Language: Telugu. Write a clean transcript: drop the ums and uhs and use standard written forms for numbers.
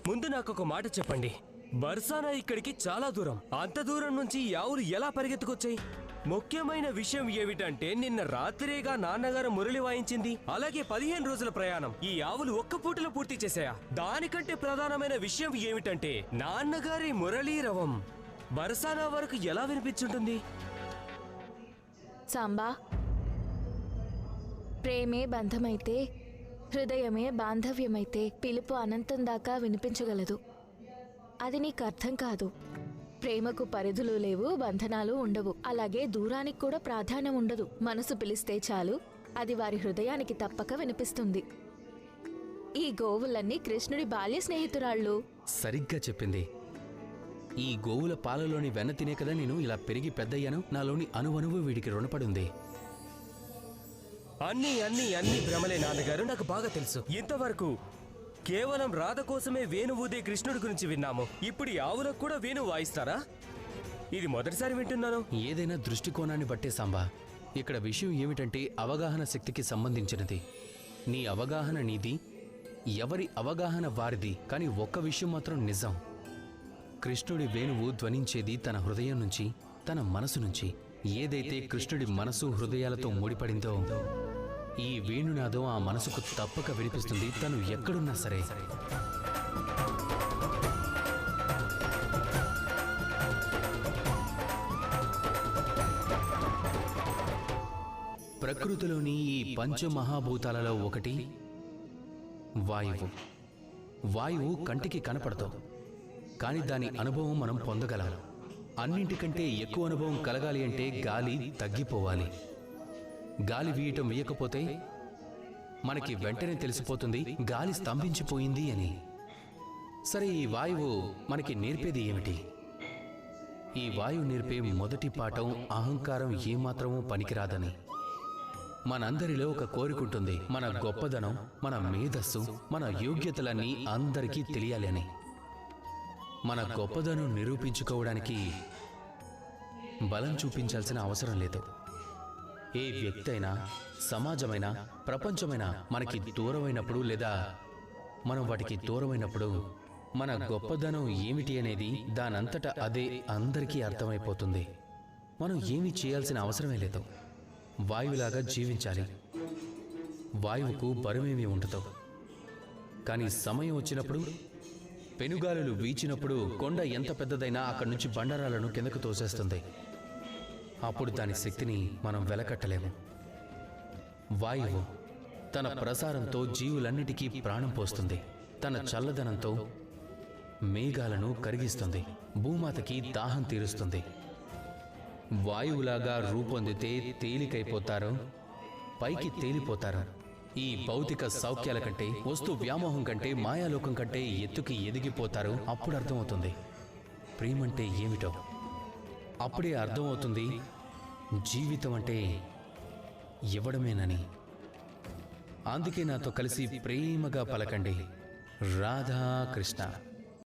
ముందు నాకొక మాట చెప్పండి. బర్సానా ఇక్కడికి చాలా దూరం. అంత దూరం నుంచి ఈ ఆవులు ఎలా పరిగెత్తుకొచ్చాయి? ముఖ్యమైన విషయం ఏమిటంటే నిన్న రాత్రేగా నాన్నగారు మురళి వాయించింది. అలాగే 15 రోజుల ప్రయాణం ఈ ఆవులు ఒక్క పూటలో పూర్తి చేశాయా? దానికంటే ప్రధానమైన విషయం ఏమిటంటే నాన్నగారి మురళీ రవం బర్సానా వరకు ఎలా వినిపించుంటుంది? సాంబా, ప్రేమే బంధమైతే, హృదయమే బాంధవ్యమైతే పిలుపు అనంతం దాకా వినిపించగలదు. అది నీకు అర్థం కాదు. ప్రేమకు పరిధులు లేవు, బంధనాలు ఉండవు. అలాగే దూరానికి కూడా ప్రాధాన్యం ఉండదు. మనసు పిలిస్తే చాలు, అది వారి హృదయానికి తప్పక వినిపిస్తుంది. ఈ గోవులన్నీ కృష్ణుడి బాల్య స్నేహితురాళ్ళు. సరిగ్గా చెప్పింది. ఈ గోవుల పాలలోని వెన్న తినే కదా నేను ఇలా పెరిగి పెద్దయ్యాను. నాలోని అణువణువు వీడికి రుణపడుంది. అన్ని భ్రమలే నాన్నగారు, నాకు బాగా తెలుసు. ఇంతవరకు కేవలం రాధ కోసమే వేణు ఊదే కృష్ణుడి గురించి విన్నాము. ఇప్పుడు ఈ ఆవులకు కూడా వేణు వాయిస్తారా? ఇది మొదటిసారి వింటున్నాను. ఏదైనా దృష్టికోణాన్ని బట్టే సాంబా. ఇక్కడ విషయం ఏమిటంటే అవగాహన శక్తికి సంబంధించినది. నీ అవగాహన నీది, ఎవరి అవగాహన వారిది. కానీ ఒక్క విషయం మాత్రం నిజం. కృష్ణుడి వేణువు ధ్వనించేది తన హృదయం నుంచి, తన మనసు నుంచి. ఏదైతే కృష్ణుడి మనసు హృదయాలతో ముడిపడిందో ఈ వేణునాదం ఆ మనసుకు తప్పక వినిపిస్తుంది, తను ఎక్కడున్నా సరే. ప్రకృతిలోని ఈ పంచమహాభూతాలలో ఒకటి వాయువు. వాయువు కంటికి కనపడదు, కానీ దాని అనుభవం మనం పొందగలం. అన్నింటికంటే ఎక్కువ అనుభవం కలగాలి అంటే గాలి తగ్గిపోవాలి. గాలి వీయటం వీయకపోతే మనకి వెంటనే తెలిసిపోతుంది గాలి స్తంభించిపోయింది అని. సరే, ఈ వాయువు మనకి నేర్పేది ఏమిటి? ఈ వాయువు నేర్పే మొదటి పాఠం అహంకారం ఏమాత్రమూ పనికిరాదని. మనందరిలో ఒక కోరికుంటుంది, మన గొప్పదనం, మన మేధస్సు, మన యోగ్యతలన్నీ అందరికీ తెలియాలి అని. మన గొప్పదనం నిరూపించుకోవడానికి బలం చూపించాల్సిన అవసరం లేదు. ఏ వ్యక్తి అయినా, సమాజమైనా, ప్రపంచమైనా మనకి దూరమైనప్పుడు లేదా మనం వాటికి దూరమైనప్పుడు మన గొప్పదనం ఏమిటి అనేది దానంతటా అదే అందరికీ అర్థమైపోతుంది. మనం ఏమీ చేయాల్సిన అవసరమే లేదు. వాయువులాగా జీవించాలి. వాయువుకు బరువేమీ ఉండదు. కానీ సమయం వచ్చినప్పుడు, పెనుగాలులు వీచినప్పుడు కొండ ఎంత పెద్దదైనా అక్కడి నుంచి బండరాలను కిందకు తోసేస్తుంది. అప్పుడు దాని శక్తిని మనం వెలకట్టలేము. వాయువు తన ప్రసారంతో జీవులన్నిటికీ ప్రాణం పోస్తుంది. తన చల్లదనంతో మేఘాలను కరిగిస్తుంది, భూమాతకి దాహం తీరుస్తుంది. వాయువులాగా రూపొందితే తేలికైపోతారు, పైకి తేలిపోతారు. ఈ భౌతిక సౌఖ్యాల కంటే, వస్తు వ్యామోహం కంటే, మాయాలోకం కంటే ఎత్తుకి ఎదిగిపోతారు. అప్పుడు అర్థమవుతుంది ప్రేమంటే ఏమిటో. అప్పుడే అర్థమవుతుంది జీవితం అంటే ఇవ్వడమేనని. అందుకే నాతో కలిసి ప్రేమగా పలకండి, రాధా కృష్ణ.